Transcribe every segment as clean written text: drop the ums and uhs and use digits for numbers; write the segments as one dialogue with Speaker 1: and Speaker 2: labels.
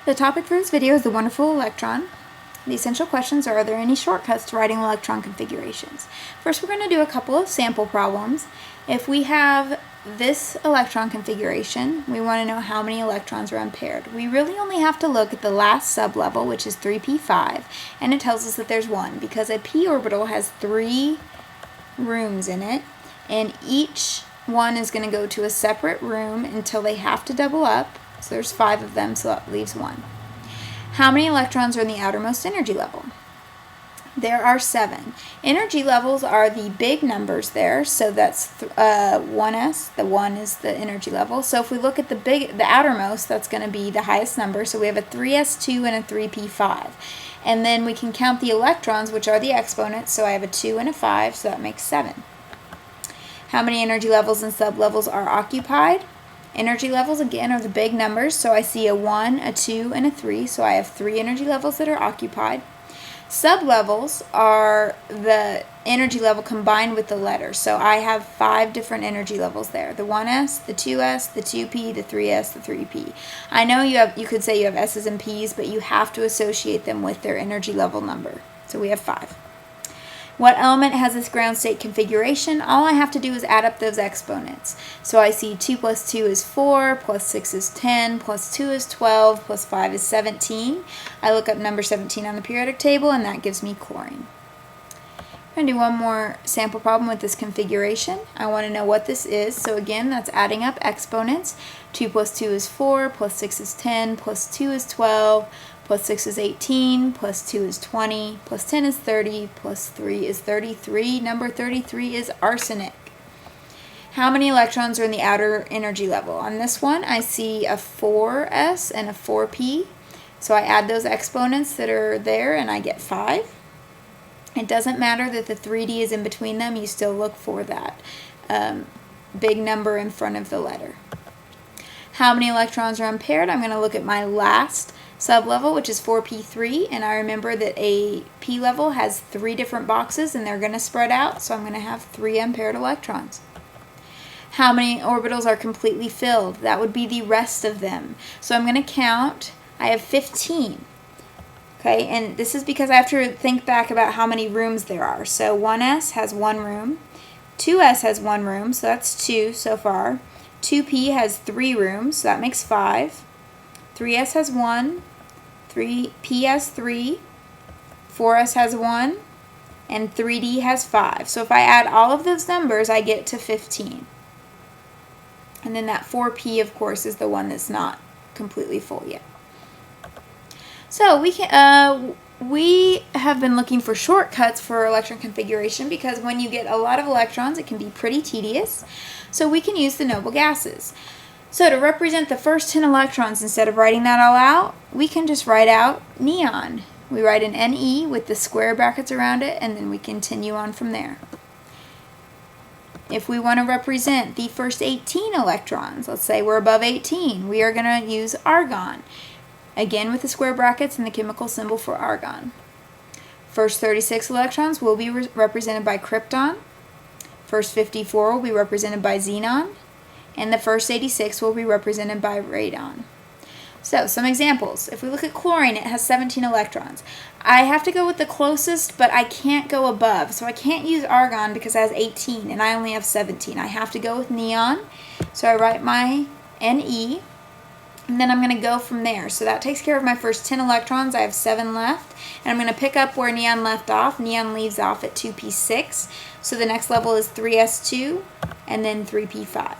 Speaker 1: The topic for this video is the wonderful electron. The essential questions are there any shortcuts to writing electron configurations? First, we're going to do a couple of sample problems. If we have this electron configuration, we want to know how many electrons are unpaired. We really only have to look at the last sublevel, which is 3p5, and it tells us that there's one, because a p orbital has 3 rooms in it, and each one is going to go to a separate room until they have to double up. So there's 5 of them, so that leaves 1. How many electrons are in the outermost energy level? There are 7. Energy levels are the big numbers there, so that's 1s. The 1 is the energy level. So if we look at the outermost, that's going to be the highest number. So we have a 3s2 and a 3p5. And then we can count the electrons, which are the exponents. So I have a 2 and a 5, so that makes 7. How many energy levels and sublevels are occupied? Energy levels, again, are the big numbers, so I see a 1, a 2, and a 3, so I have 3 energy levels that are occupied. Sublevels are the energy level combined with the letter, so I have 5 different energy levels there. The 1s, the 2s, the 2p, the 3s, the 3p. I know you could say you have s's and p's, but you have to associate them with their energy level number, so we have 5. What element has this ground state configuration? All I have to do is add up those exponents. So I see 2 plus 2 is 4, plus 6 is 10, plus 2 is 12, plus 5 is 17. I look up number 17 on the periodic table, and that gives me chlorine. I'm going to do one more sample problem with this configuration. I want to know what this is. So again, that's adding up exponents. 2 plus 2 is 4, plus 6 is 10, plus 2 is 12, plus 6 is 18, plus 2 is 20, plus 10 is 30, plus 3 is 33. Number 33 is arsenic. How many electrons are in the outer energy level? On this one, I see a 4s and a 4p. So I add those exponents that are there, and I get 5. It doesn't matter that the 3D is in between them. You still look for that big number in front of the letter. How many electrons are unpaired? I'm going to look at my last sublevel, which is 4p3, and I remember that a p level has 3 different boxes, and they're going to spread out, so I'm going to have 3 unpaired electrons. How many orbitals are completely filled? That would be the rest of them. So I'm going to count. I have 15. Okay, and this is because I have to think back about how many rooms there are. So 1s has 1 room, 2s has 1 room, so that's 2 so far. 2p has 3 rooms, so that makes 5. 3s has 1, 3p has 3, 4s has 1, and 3d has 5. So if I add all of those numbers, I get to 15. And then that 4p, of course, is the one that's not completely full yet. So we have been looking for shortcuts for electron configuration because when you get a lot of electrons, it can be pretty tedious. So we can use the noble gases. So to represent the first 10 electrons, instead of writing that all out, we can just write out neon. We write an Ne with the square brackets around it, and then we continue on from there. If we want to represent the first 18 electrons, let's say we're above 18, we are going to use argon. Again with the square brackets and the chemical symbol for argon. First 36 electrons will be represented by krypton. First 54 will be represented by xenon. And the first 86 will be represented by radon. So, some examples. If we look at chlorine, it has 17 electrons. I have to go with the closest, but I can't go above. So I can't use argon because it has 18, and I only have 17. I have to go with neon. So I write my Ne, and then I'm going to go from there. So that takes care of my first 10 electrons. I have 7 left, and I'm going to pick up where neon left off. Neon leaves off at 2p6. So the next level is 3s2, and then 3p5.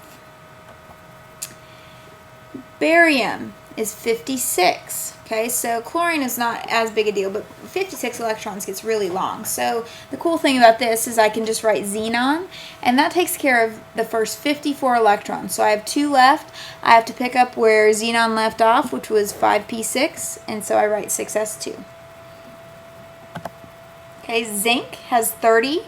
Speaker 1: Barium is 56. Okay, so chlorine is not as big a deal, but 56 electrons gets really long. So the cool thing about this is I can just write xenon, and that takes care of the first 54 electrons. So I have 2 left. I have to pick up where xenon left off, which was 5p6, and so I write 6s2. Okay, zinc has 30.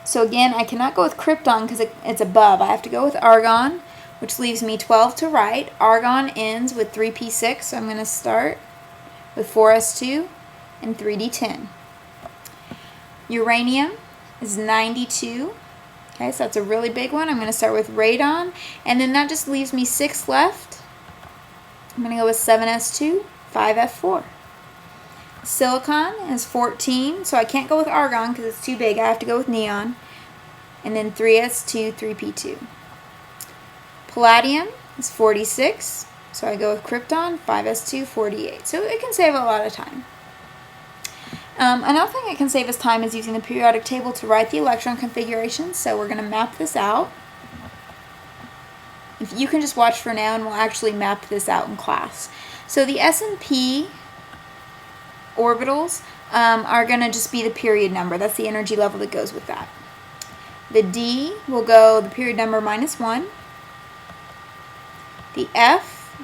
Speaker 1: So again, I cannot go with krypton because it's above. I have to go with argon, which leaves me 12 to write. Argon ends with 3p6, so I'm going to start with 4s2 and 3d10. Uranium is 92. Okay, so that's a really big one. I'm going to start with radon, and then that just leaves me 6 left. I'm going to go with 7s2, 5f4. Silicon is 14, so I can't go with argon because it's too big. I have to go with neon. And then 3s2, 3p2. Palladium is 46, so I go with krypton, 5s2, 48. So it can save a lot of time. Another thing that can save us time is using the periodic table to write the electron configurations. So we're going to map this out. If you can just watch for now, and we'll actually map this out in class. So the S and P orbitals are going to just be the period number. That's the energy level that goes with that. The D will go the period number -1. The F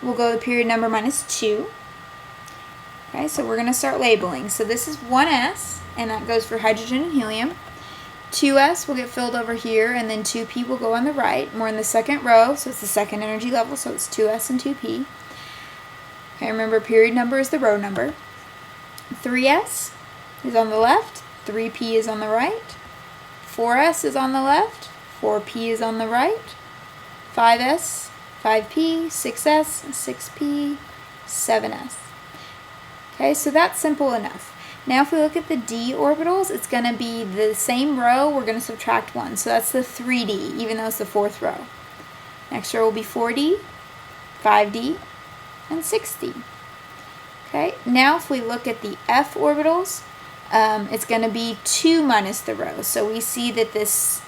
Speaker 1: will go the period number -2. Okay, so we're going to start labeling. So this is 1s, and that goes for hydrogen and helium. 2s will get filled over here, and then 2p will go on the right. And we're in the second row, so it's the second energy level, so it's 2s and 2p. Okay, remember period number is the row number. 3s is on the left, 3p is on the right. 4s is on the left, 4p is on the right. 5s, 5p, 6s, 6p, 7s. Okay, so that's simple enough. Now if we look at the d orbitals, it's going to be the same row, we're going to subtract 1. So that's the 3d, even though it's the fourth row. Next row will be 4d, 5d, and 6d. Okay, now if we look at the f orbitals, it's going to be 2 minus the row. So we see that this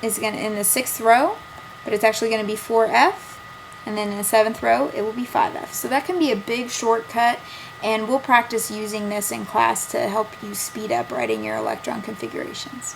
Speaker 1: is going to in the 6th row, but it's actually going to be 4f, and then in the 7th row, it will be 5f. So that can be a big shortcut, and we'll practice using this in class to help you speed up writing your electron configurations.